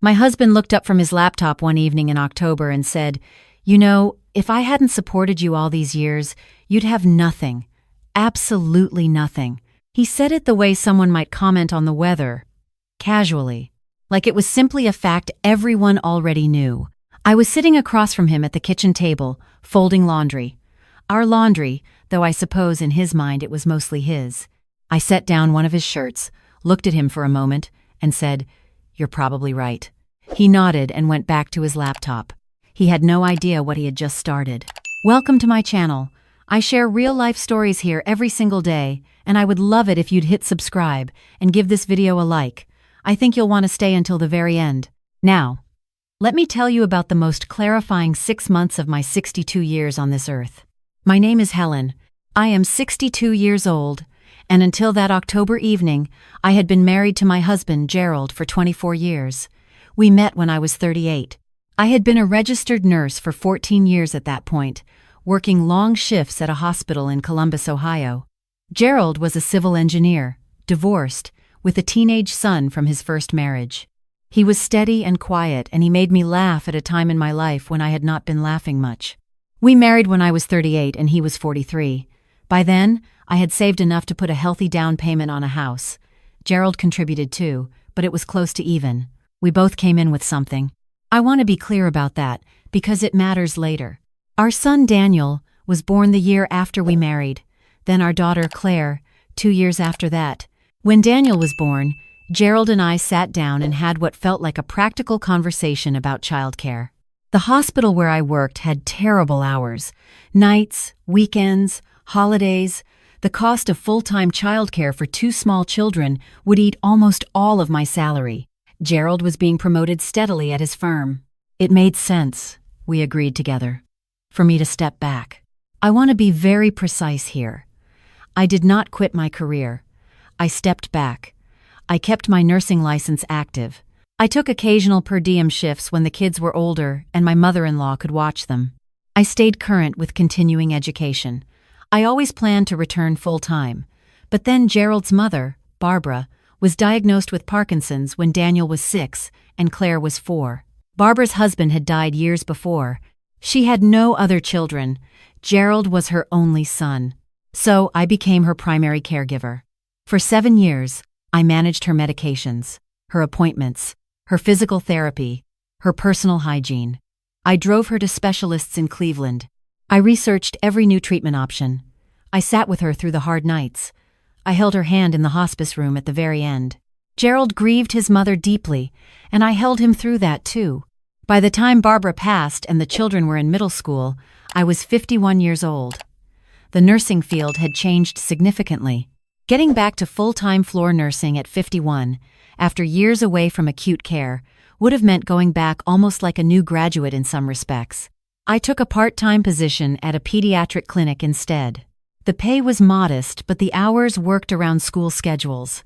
My husband looked up from his laptop one evening in October and said, "You know, if I hadn't supported you all these years, you'd have nothing. Absolutely nothing." He said it the way someone might comment on the weather, casually, like it was simply a fact everyone already knew. I was sitting across from him at the kitchen table, folding laundry. Our laundry, though I suppose in his mind it was mostly his. I set down one of his shirts, looked at him for a moment, and said, "You're probably right." He nodded and went back to his laptop. He had no idea what he had just started. Welcome to my channel. I share real-life stories here every single day, and I would love it if you'd hit subscribe and give this video a like. I think you'll want to stay until the very end. Now, let me tell you about the most clarifying 6 months of my 62 years on this earth. My name is Helen. I am 62 years old, and until that October evening, I had been married to my husband, Gerald, for 24 years. We met when I was 38. I had been a registered nurse for 14 years at that point, working long shifts at a hospital in Columbus, Ohio. Gerald was a civil engineer, divorced, with a teenage son from his first marriage. He was steady and quiet, and he made me laugh at a time in my life when I had not been laughing much. We married when I was 38 and he was 43. By then, I had saved enough to put a healthy down payment on a house. Gerald contributed too, but it was close to even. We both came in with something. I want to be clear about that, because it matters later. Our son Daniel was born the year after we married, then our daughter Claire, 2 years after that. When Daniel was born, Gerald and I sat down and had what felt like a practical conversation about childcare. The hospital where I worked had terrible hours. Nights, weekends, holidays. The cost of full-time childcare for 2 small children would eat almost all of my salary. Gerald was being promoted steadily at his firm. It made sense, we agreed together, for me to step back. I want to be very precise here. I did not quit my career. I stepped back. I kept my nursing license active. I took occasional per diem shifts when the kids were older and my mother-in-law could watch them. I stayed current with continuing education. I always planned to return full-time. But then Gerald's mother, Barbara, was diagnosed with Parkinson's when Daniel was 6 and Claire was 4. Barbara's husband had died years before. She had no other children. Gerald was her only son. So I became her primary caregiver. For 7 years, I managed her medications, her appointments, her physical therapy, her personal hygiene. I drove her to specialists in Cleveland. I researched every new treatment option. I sat with her through the hard nights. I held her hand in the hospice room at the very end. Gerald grieved his mother deeply, and I held him through that too. By the time Barbara passed and the children were in middle school, I was 51 years old. The nursing field had changed significantly. Getting back to full-time floor nursing at 51, after years away from acute care, would have meant going back almost like a new graduate in some respects. I took a part-time position at a pediatric clinic instead. The pay was modest, but the hours worked around school schedules.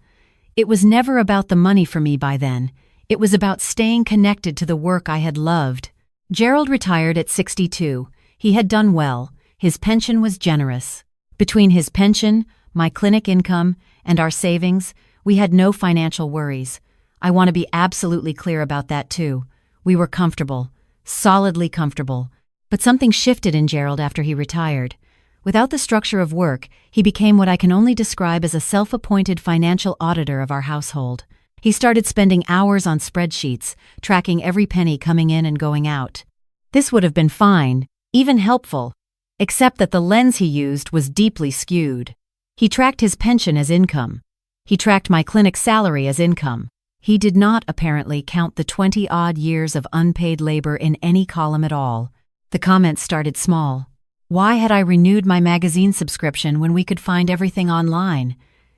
It was never about the money for me by then. It was about staying connected to the work I had loved. Gerald retired at 62. He had done well. His pension was generous. Between his pension, my clinic income, and our savings, we had no financial worries. I want to be absolutely clear about that too. We were comfortable, solidly comfortable. But something shifted in Gerald after he retired. Without the structure of work, he became what I can only describe as a self-appointed financial auditor of our household. He started spending hours on spreadsheets, tracking every penny coming in and going out. This would have been fine, even helpful, except that the lens he used was deeply skewed. He tracked his pension as income. He tracked my clinic salary as income. He did not, apparently, count the 20-odd years of unpaid labor in any column at all. The comments started small. Why had I renewed my magazine subscription when we could find everything online?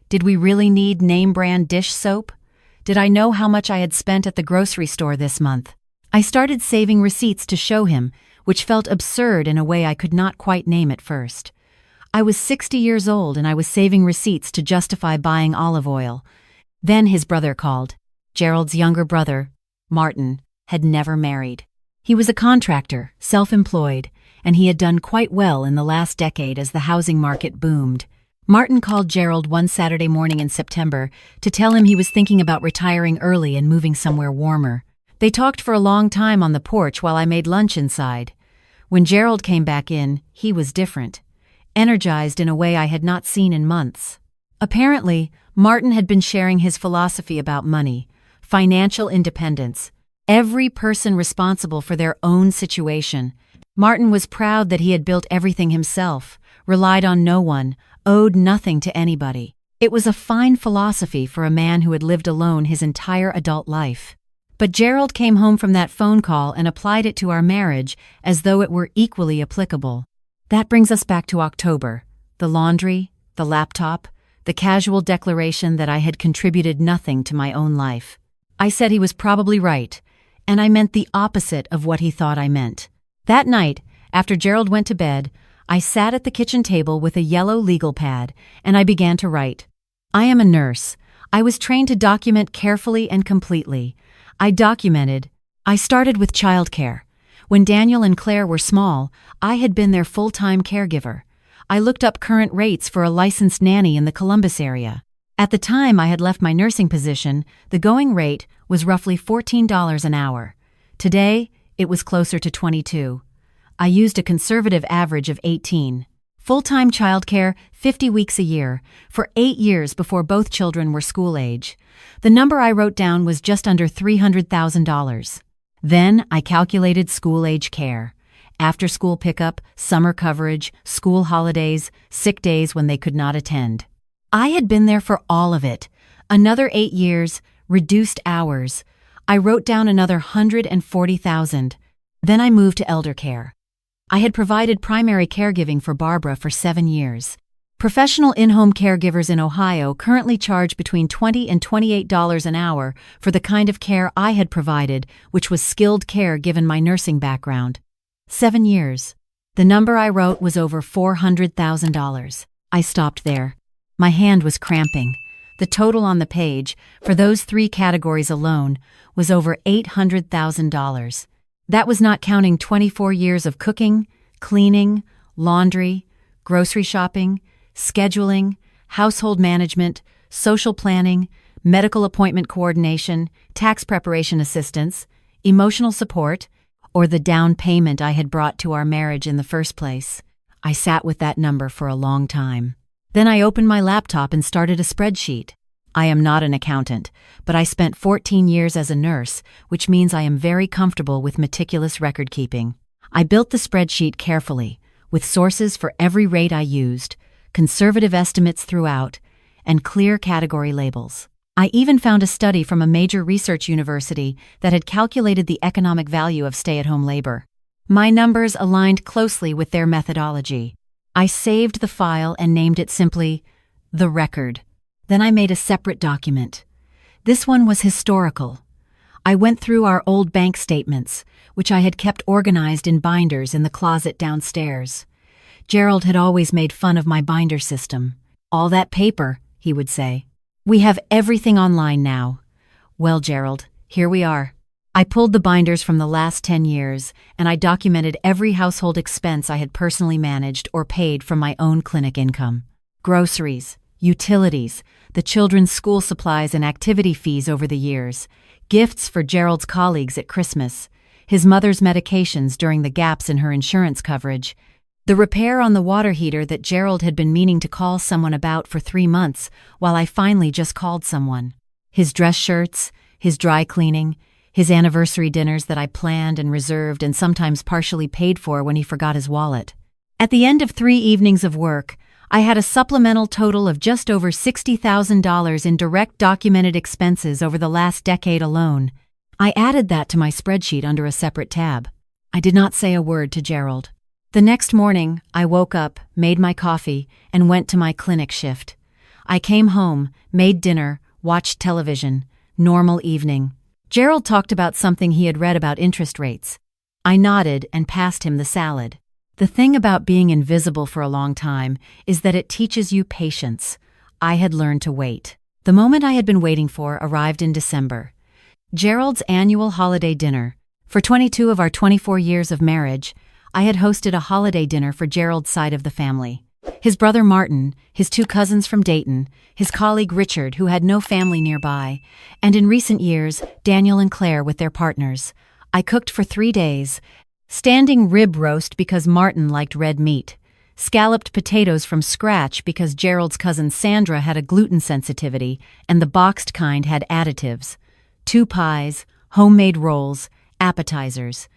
Did we really need name-brand dish soap? Did I know how much I had spent at the grocery store this month? I started saving receipts to show him, which felt absurd in a way I could not quite name at first. I was 60 years old and I was saving receipts to justify buying olive oil. Then his brother called. Gerald's younger brother, Martin, had never married. He was a contractor, self-employed, and he had done quite well in the last decade as the housing market boomed. Martin called Gerald one Saturday morning in September to tell him he was thinking about retiring early and moving somewhere warmer. They talked for a long time on the porch while I made lunch inside. When Gerald came back in, he was different, energized in a way I had not seen in months. Apparently, Martin had been sharing his philosophy about money, financial independence, every person responsible for their own situation. Martin was proud that he had built everything himself, relied on no one, owed nothing to anybody. It was a fine philosophy for a man who had lived alone his entire adult life. But Gerald came home from that phone call and applied it to our marriage as though it were equally applicable. That brings us back to October. The laundry, the laptop, the casual declaration that I had contributed nothing to my own life. I said he was probably right, and I meant the opposite of what he thought I meant. That night, after Gerald went to bed, I sat at the kitchen table with a yellow legal pad, and I began to write. I am a nurse. I was trained to document carefully and completely. I documented. I started with childcare. When Daniel and Claire were small, I had been their full-time caregiver. I looked up current rates for a licensed nanny in the Columbus area. At the time I had left my nursing position, the going rate was roughly $14 an hour. Today, it was closer to $22. I used a conservative average of 18. Full-time childcare, 50 weeks a year, for 8 years before both children were school age. The number I wrote down was just under $300,000. Then I calculated school-age care. After-school pickup, summer coverage, school holidays, sick days when they could not attend. I had been there for all of it. Another 8 years, reduced hours. I wrote down another $140,000. Then I moved to elder care. I had provided primary caregiving for Barbara for 7 years. Professional in-home caregivers in Ohio currently charge between $20 and $28 an hour for the kind of care I had provided, which was skilled care given my nursing background. 7 years. The number I wrote was over $400,000. I stopped there. My hand was cramping. The total on the page, for those 3 categories alone, was over $800,000. That was not counting 24 years of cooking, cleaning, laundry, grocery shopping, scheduling, household management, social planning, medical appointment coordination, tax preparation assistance, emotional support, or the down payment I had brought to our marriage in the first place. I sat with that number for a long time. Then I opened my laptop and started a spreadsheet. I am not an accountant, but I spent 14 years as a nurse, which means I am very comfortable with meticulous record-keeping. I built the spreadsheet carefully, with sources for every rate I used, conservative estimates throughout, and clear category labels. I even found a study from a major research university that had calculated the economic value of stay-at-home labor. My numbers aligned closely with their methodology. I saved the file and named it simply, The Record. Then I made a separate document. This one was historical. I went through our old bank statements, which I had kept organized in binders in the closet downstairs. Gerald had always made fun of my binder system. All that paper, he would say. We have everything online now. Well, Gerald, here we are. I pulled the binders from the last 10 years, and I documented every household expense I had personally managed or paid from my own clinic income. Groceries, utilities, the children's school supplies and activity fees over the years, gifts for Gerald's colleagues at Christmas, his mother's medications during the gaps in her insurance coverage, the repair on the water heater that Gerald had been meaning to call someone about for 3 months while I finally just called someone, his dress shirts, his dry cleaning, his anniversary dinners that I planned and reserved and sometimes partially paid for when he forgot his wallet. At the end of 3 evenings of work, I had a supplemental total of just over $60,000 in direct documented expenses over the last decade alone. I added that to my spreadsheet under a separate tab. I did not say a word to Gerald. The next morning, I woke up, made my coffee, and went to my clinic shift. I came home, made dinner, watched television. Normal evening. Gerald talked about something he had read about interest rates. I nodded and passed him the salad. The thing about being invisible for a long time is that it teaches you patience. I had learned to wait. The moment I had been waiting for arrived in December. Gerald's annual holiday dinner. For 22 of our 24 years of marriage, I had hosted a holiday dinner for Gerald's side of the family. His brother Martin, his 2 cousins from Dayton, his colleague Richard, who had no family nearby, and in recent years, Daniel and Claire with their partners. I cooked for 3 days. Standing rib roast because Martin liked red meat. Scalloped potatoes from scratch because Gerald's cousin Sandra had a gluten sensitivity and the boxed kind had additives. 2 pies, homemade rolls, appetizers.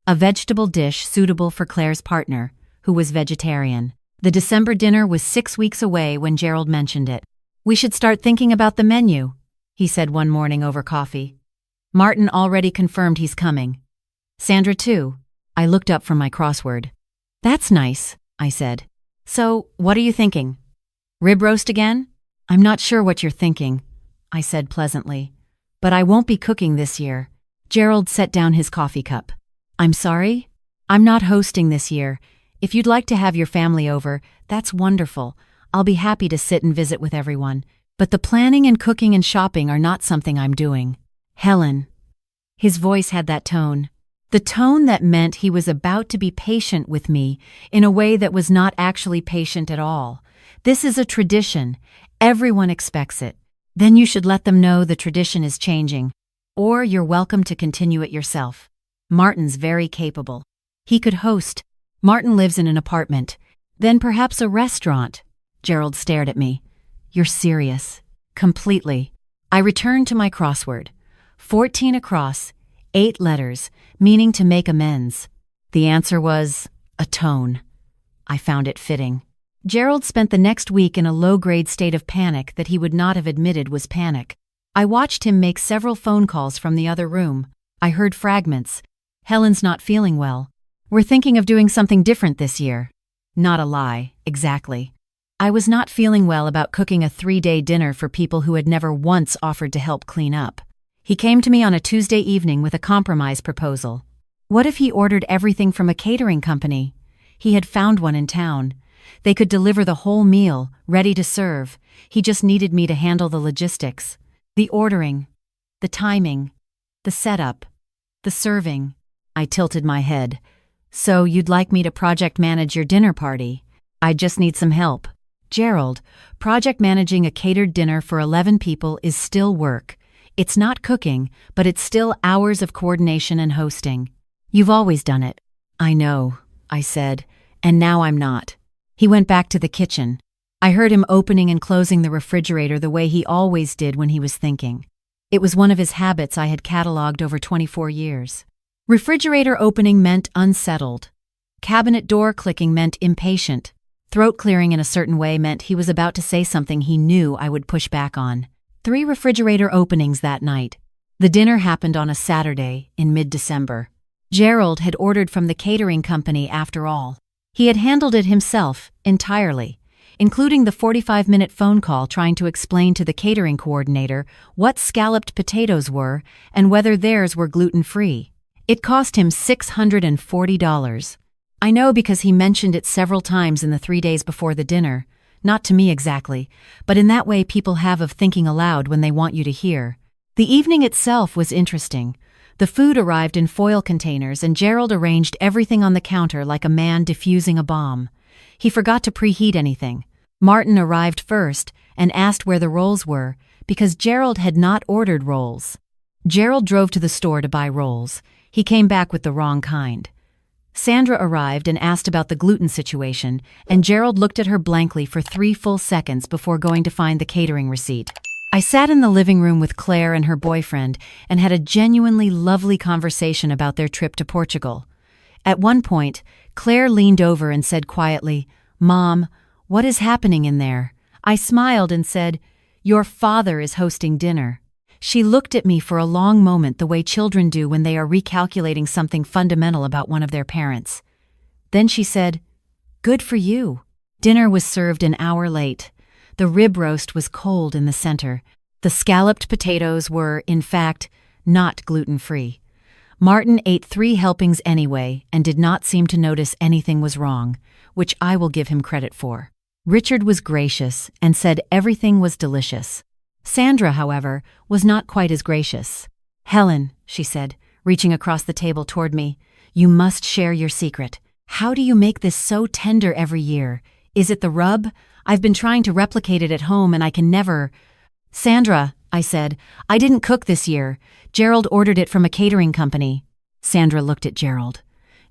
A vegetable dish suitable for Claire's partner, who was vegetarian. The December dinner was 6 weeks away when Gerald mentioned it. "We should start thinking about the menu," he said one morning over coffee. Martin already confirmed he's coming. Sandra too. I looked up from my crossword. "That's nice," I said. "So, what are you thinking? Rib roast again?" "I'm not sure what you're thinking," I said pleasantly. "But I won't be cooking this year." Gerald set down his coffee cup. "I'm sorry? I'm not hosting this year. If you'd like to have your family over, that's wonderful. I'll be happy to sit and visit with everyone. But the planning and cooking and shopping are not something I'm doing. Helen." His voice had that tone. The tone that meant he was about to be patient with me in a way that was not actually patient at all. "This is a tradition. Everyone expects it. Then you should let them know the tradition is changing. Or you're welcome to continue it yourself. Martin's very capable. He could host. Martin lives in an apartment. Then perhaps a restaurant." Gerald stared at me. "You're serious." "Completely." I returned to my crossword. 14 across, 8 letters, meaning to make amends. The answer was atone. I found it fitting. Gerald spent the next week in a low-grade state of panic that he would not have admitted was panic. I watched him make several phone calls from the other room. I heard fragments. "Helen's not feeling well. We're thinking of doing something different this year." Not a lie, exactly. I was not feeling well about cooking a 3-day dinner for people who had never once offered to help clean up. He came to me on a Tuesday evening with a compromise proposal. What if he ordered everything from a catering company? He had found one in town. They could deliver the whole meal, ready to serve. He just needed me to handle the logistics. The ordering. The timing. The setup. The serving. I tilted my head. "So you'd like me to project manage your dinner party? I just need some help." "Gerald, project managing a catered dinner for 11 people is still work. It's not cooking, but it's still hours of coordination and hosting. You've always done it." "I know," I said, "and now I'm not." He went back to the kitchen. I heard him opening and closing the refrigerator the way he always did when he was thinking. It was one of his habits I had cataloged over 24 years. Refrigerator opening meant unsettled. Cabinet door clicking meant impatient. Throat clearing in a certain way meant he was about to say something he knew I would push back on. 3 refrigerator openings that night. The dinner happened on a Saturday in mid-December. Gerald had ordered from the catering company after all. He had handled it himself, entirely, including the 45-minute phone call trying to explain to the catering coordinator what scalloped potatoes were and whether theirs were gluten-free. It cost him $640. I know because he mentioned it several times in the 3 days before the dinner. Not to me exactly, but in that way people have of thinking aloud when they want you to hear. The evening itself was interesting. The food arrived in foil containers and Gerald arranged everything on the counter like a man defusing a bomb. He forgot to preheat anything. Martin arrived first and asked where the rolls were, because Gerald had not ordered rolls. Gerald drove to the store to buy rolls. He came back with the wrong kind. Sandra arrived and asked about the gluten situation, and Gerald looked at her blankly for 3 full seconds before going to find the catering receipt. I sat in the living room with Claire and her boyfriend and had a genuinely lovely conversation about their trip to Portugal. At one point, Claire leaned over and said quietly, "Mom, what is happening in there?" I smiled and said, "Your father is hosting dinner." She looked at me for a long moment the way children do when they are recalculating something fundamental about one of their parents. Then she said, "Good for you." Dinner was served an hour late. The rib roast was cold in the center. The scalloped potatoes were, in fact, not gluten-free. Martin ate 3 helpings anyway and did not seem to notice anything was wrong, which I will give him credit for. Richard was gracious and said everything was delicious. Sandra, however, was not quite as gracious. "Helen," she said, reaching across the table toward me, "you must share your secret. How do you make this so tender every year? Is it the rub? I've been trying to replicate it at home and I can never. Sandra, I said, I didn't cook this year. Gerald ordered it from a catering company. Sandra looked at Gerald.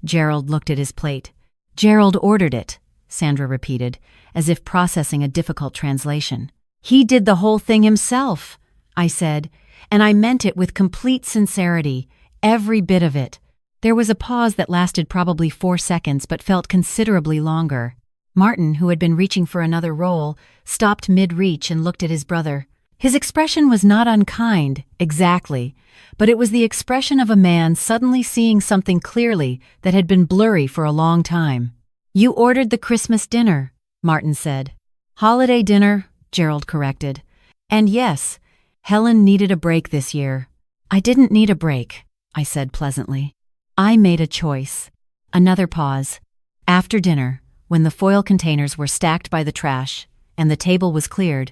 Gerald looked at his plate. Gerald ordered it, Sandra repeated, as if processing a difficult translation. He did the whole thing himself, I said, and I meant it with complete sincerity, every bit of it. There was a pause that lasted probably 4 seconds but felt considerably longer. Martin, who had been reaching for another roll, stopped mid-reach and looked at his brother. His expression was not unkind, exactly, but it was the expression of a man suddenly seeing something clearly that had been blurry for a long time. You ordered the Christmas dinner, Martin said. Holiday dinner, Gerald corrected. And yes, Helen needed a break this year. I didn't need a break, I said pleasantly. I made a choice. Another pause. After dinner, when the foil containers were stacked by the trash and the table was cleared,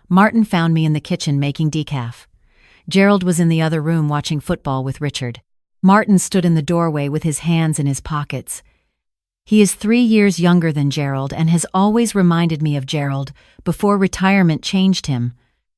Martin found me in the kitchen making decaf. Gerald was in the other room watching football with Richard. Martin stood in the doorway with his hands in his pockets. He is 3 years younger than Gerald and has always reminded me of Gerald before retirement changed him.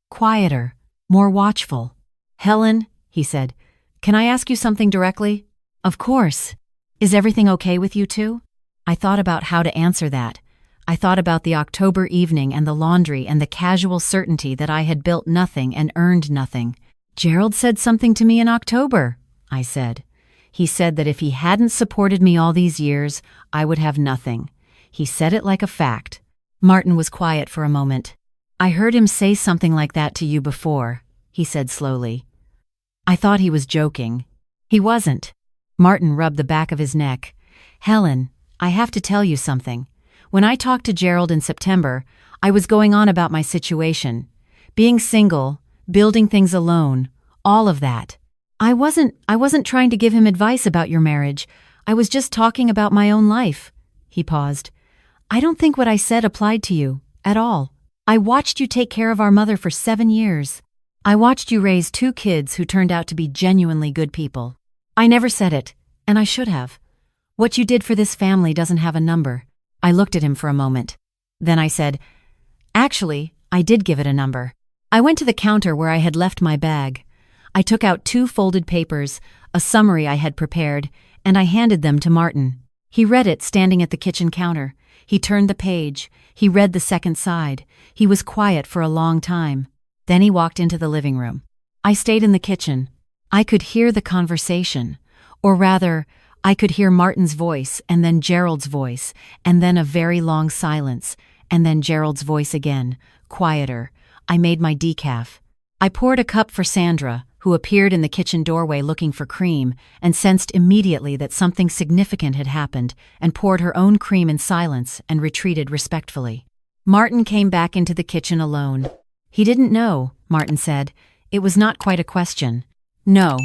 Quieter, more watchful. Helen, he said, can I ask you something directly? Of course. Is everything okay with you two? I thought about how to answer that. I thought about the October evening and the laundry and the casual certainty that I had built nothing and earned nothing. Gerald said something to me in October, I said. He said that if he hadn't supported me all these years, I would have nothing. He said it like a fact. Martin was quiet for a moment. I heard him say something like that to you before, he said slowly. I thought he was joking. He wasn't. Martin rubbed the back of his neck. Helen, I have to tell you something. When I talked to Gerald in September, I was going on about my situation. Being single, building things alone, all of that. I wasn't trying to give him advice about your marriage. I was just talking about my own life. He paused. I don't think what I said applied to you, at all. I watched you take care of our mother for 7 years. I watched you raise 2 kids who turned out to be genuinely good people. I never said it, and I should have. What you did for this family doesn't have a number. I looked at him for a moment. Then I said, actually, I did give it a number. I went to the counter where I had left my bag. I took out 2 folded papers, a summary I had prepared, and I handed them to Martin. He read it standing at the kitchen counter. He turned the page. He read the second side. He was quiet for a long time. Then he walked into the living room. I stayed in the kitchen. I could hear the conversation. Or rather, I could hear Martin's voice, and then Gerald's voice, and then a very long silence, and then Gerald's voice again, quieter. I made my decaf. I poured a cup for Sandra, who appeared in the kitchen doorway looking for cream, and sensed immediately that something significant had happened, and poured her own cream in silence and retreated respectfully. Martin came back into the kitchen alone. He didn't know, Martin said. It was not quite a question. No,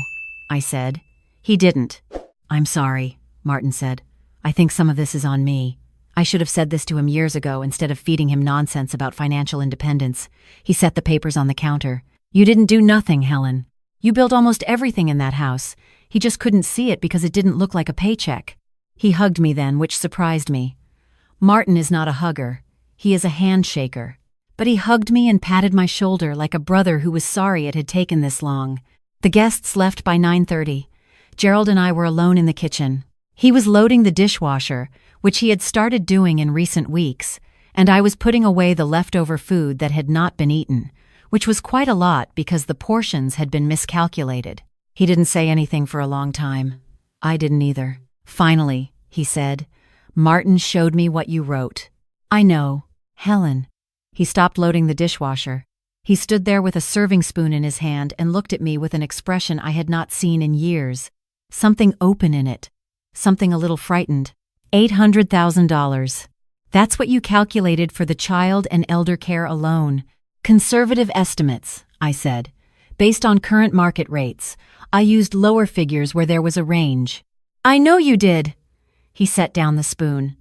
I said. He didn't. I'm sorry, Martin said. I think some of this is on me. I should have said this to him years ago instead of feeding him nonsense about financial independence. He set the papers on the counter. You didn't do nothing, Helen. You built almost everything in that house. He just couldn't see it because it didn't look like a paycheck. He hugged me then, which surprised me. Martin is not a hugger. He is a handshaker. But he hugged me and patted my shoulder like a brother who was sorry it had taken this long. The guests left by 9:30. Gerald and I were alone in the kitchen. He was loading the dishwasher, which he had started doing in recent weeks, and I was putting away the leftover food that had not been eaten, which was quite a lot because the portions had been miscalculated. He didn't say anything for a long time. I didn't either. Finally, he said, Martin showed me what you wrote. I know, Helen. He stopped loading the dishwasher. He stood there with a serving spoon in his hand and looked at me with an expression I had not seen in years. Something open in it. Something a little frightened. $800,000. That's what you calculated for the child and elder care alone. Conservative estimates, I said. Based on current market rates, I used lower figures where there was a range. I know you did. He set down the spoon.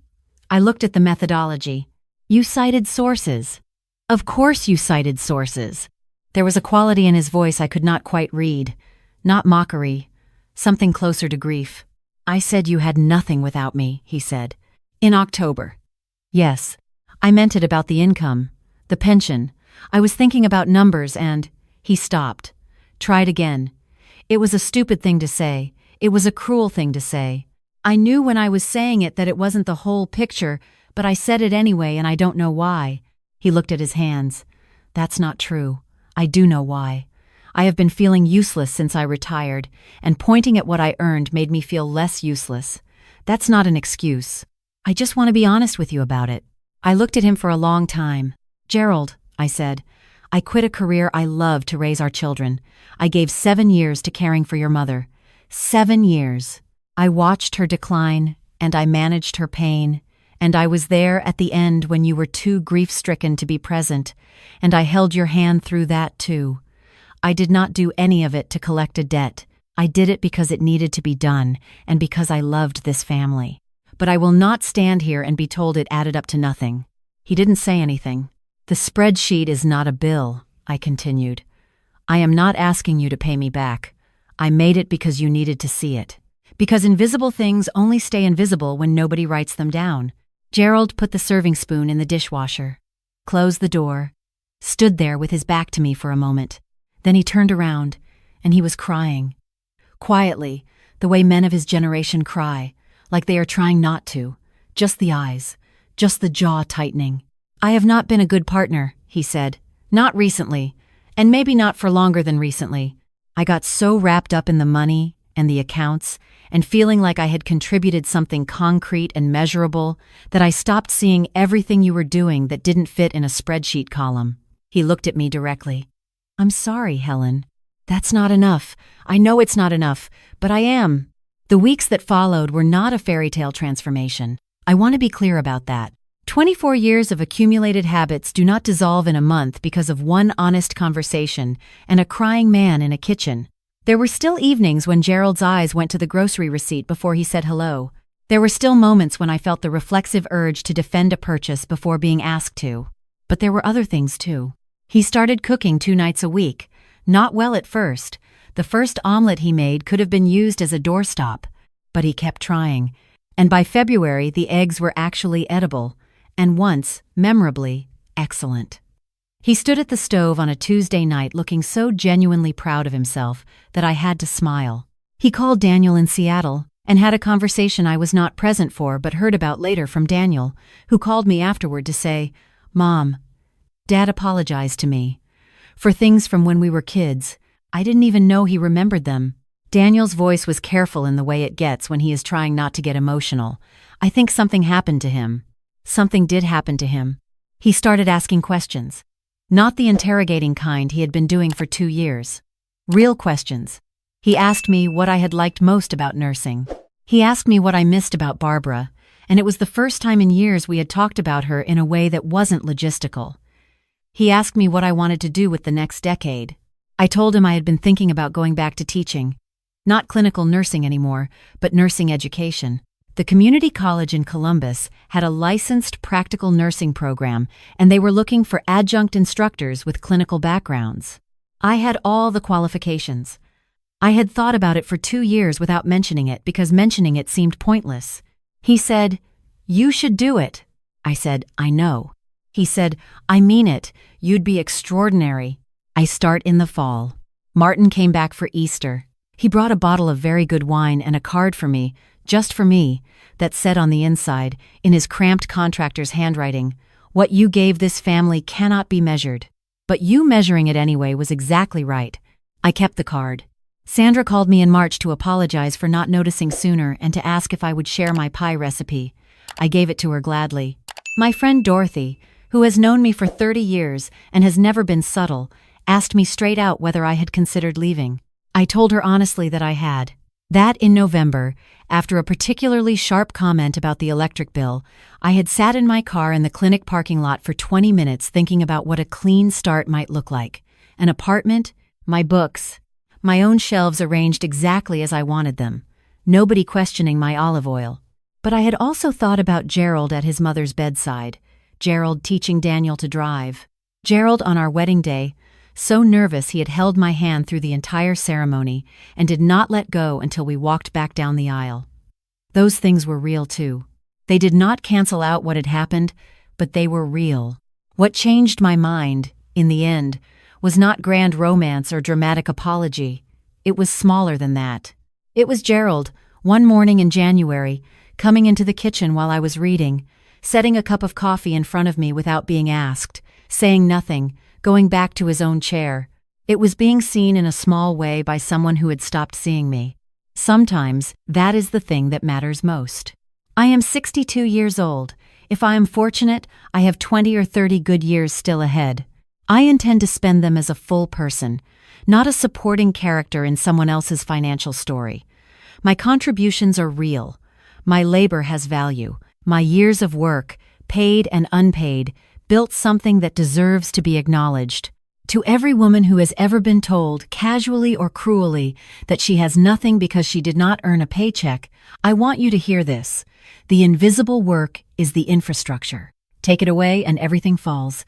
I looked at the methodology. You cited sources. Of course you cited sources. There was a quality in his voice I could not quite read. Not mockery. Something closer to grief. I said you had nothing without me, he said. In October. Yes. I meant it about the income, the pension. I was thinking about numbers and… He stopped. Tried again. It was a stupid thing to say. It was a cruel thing to say. I knew when I was saying it that it wasn't the whole picture, but I said it anyway and I don't know why. He looked at his hands. That's not true. I do know why. I have been feeling useless since I retired, and pointing at what I earned made me feel less useless. That's not an excuse. I just want to be honest with you about it. I looked at him for a long time. Gerald, I said, I quit a career I loved to raise our children. I gave 7 years to caring for your mother. 7 years. I watched her decline, and I managed her pain, and I was there at the end when you were too grief-stricken to be present, and I held your hand through that too. I did not do any of it to collect a debt. I did it because it needed to be done, and because I loved this family. But I will not stand here and be told it added up to nothing. He didn't say anything. The spreadsheet is not a bill, I continued. I am not asking you to pay me back. I made it because you needed to see it. Because invisible things only stay invisible when nobody writes them down. Gerald put the serving spoon in the dishwasher, closed the door, stood there with his back to me for a moment. Then he turned around, and he was crying. Quietly, the way men of his generation cry, like they are trying not to. Just the eyes, just the jaw tightening. I have not been a good partner, he said. Not recently, and maybe not for longer than recently. I got so wrapped up in the money and the accounts and feeling like I had contributed something concrete and measurable that I stopped seeing everything you were doing that didn't fit in a spreadsheet column. He looked at me directly. I'm sorry, Helen. That's not enough. I know it's not enough, but I am. The weeks that followed were not a fairy tale transformation. I want to be clear about that. 24 years of accumulated habits do not dissolve in a month because of one honest conversation and a crying man in a kitchen. There were still evenings when Gerald's eyes went to the grocery receipt before he said hello. There were still moments when I felt the reflexive urge to defend a purchase before being asked to. But there were other things too. He started cooking 2 nights a week. Not well at first. The first omelet he made could have been used as a doorstop. But he kept trying. And by February, the eggs were actually edible. And once, memorably, excellent. He stood at the stove on a Tuesday night looking so genuinely proud of himself that I had to smile. He called Daniel in Seattle and had a conversation I was not present for but heard about later from Daniel, who called me afterward to say, Mom, Dad apologized to me. For things from when we were kids, I didn't even know he remembered them. Daniel's voice was careful in the way it gets when he is trying not to get emotional. I think something happened to him. Something did happen to him. He started asking questions. Not the interrogating kind he had been doing for 2 years. Real questions. He asked me what I had liked most about nursing. He asked me what I missed about Barbara, and it was the first time in years we had talked about her in a way that wasn't logistical. He asked me what I wanted to do with the next decade. I told him I had been thinking about going back to teaching. Not clinical nursing anymore, but nursing education. The community college in Columbus had a licensed practical nursing program, and they were looking for adjunct instructors with clinical backgrounds. I had all the qualifications. I had thought about it for 2 years without mentioning it because mentioning it seemed pointless. He said, "You should do it." I said, "I know." He said, "I mean it. You'd be extraordinary." I start in the fall. Martin came back for Easter. He brought a bottle of very good wine and a card for me, just for me, that said on the inside, in his cramped contractor's handwriting, "What you gave this family cannot be measured. But you measuring it anyway was exactly right." I kept the card. Sandra called me in March to apologize for not noticing sooner and to ask if I would share my pie recipe. I gave it to her gladly. My friend Dorothy, who has known me for 30 years and has never been subtle, asked me straight out whether I had considered leaving. I told her honestly that I had. That in November, after a particularly sharp comment about the electric bill, I had sat in my car in the clinic parking lot for 20 minutes thinking about what a clean start might look like. An apartment, my books, my own shelves arranged exactly as I wanted them, nobody questioning my olive oil. But I had also thought about Gerald at his mother's bedside, Gerald teaching Daniel to drive, Gerald on our wedding day, so nervous he had held my hand through the entire ceremony and did not let go until we walked back down the aisle. Those things were real too. They did not cancel out what had happened, but they were real. What changed my mind, in the end, was not grand romance or dramatic apology. It was smaller than that. It was Gerald, one morning in January, coming into the kitchen while I was reading, setting a cup of coffee in front of me without being asked, saying nothing, going back to his own chair. It was being seen in a small way by someone who had stopped seeing me. Sometimes, that is the thing that matters most. I am 62 years old. If I am fortunate, I have 20 or 30 good years still ahead. I intend to spend them as a full person, not a supporting character in someone else's financial story. My contributions are real. My labor has value. My years of work, paid and unpaid, built something that deserves to be acknowledged. To every woman who has ever been told, casually or cruelly, that she has nothing because she did not earn a paycheck, I want you to hear this. The invisible work is the infrastructure. Take it away and everything falls.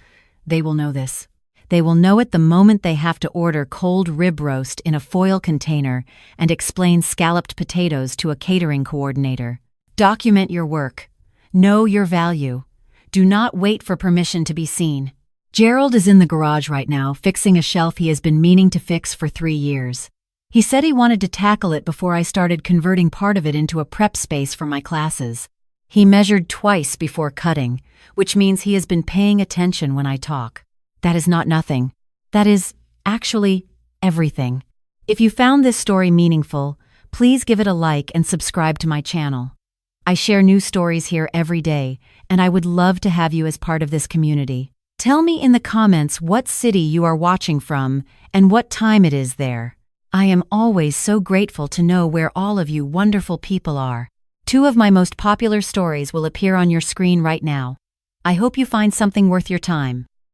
They will know this. They will know it the moment they have to order cold rib roast in a foil container and explain scalloped potatoes to a catering coordinator. Document your work. Know your value. Do not wait for permission to be seen. Gerald is in the garage right now, fixing a shelf he has been meaning to fix for 3 years. He said he wanted to tackle it before I started converting part of it into a prep space for my classes. He measured twice before cutting, which means he has been paying attention when I talk. That is not nothing. That is, actually, everything. If you found this story meaningful, please give it a like and subscribe to my channel. I share new stories here every day, and I would love to have you as part of this community. Tell me in the comments what city you are watching from and what time it is there. I am always so grateful to know where all of you wonderful people are. 2 of my most popular stories will appear on your screen right now. I hope you find something worth your time.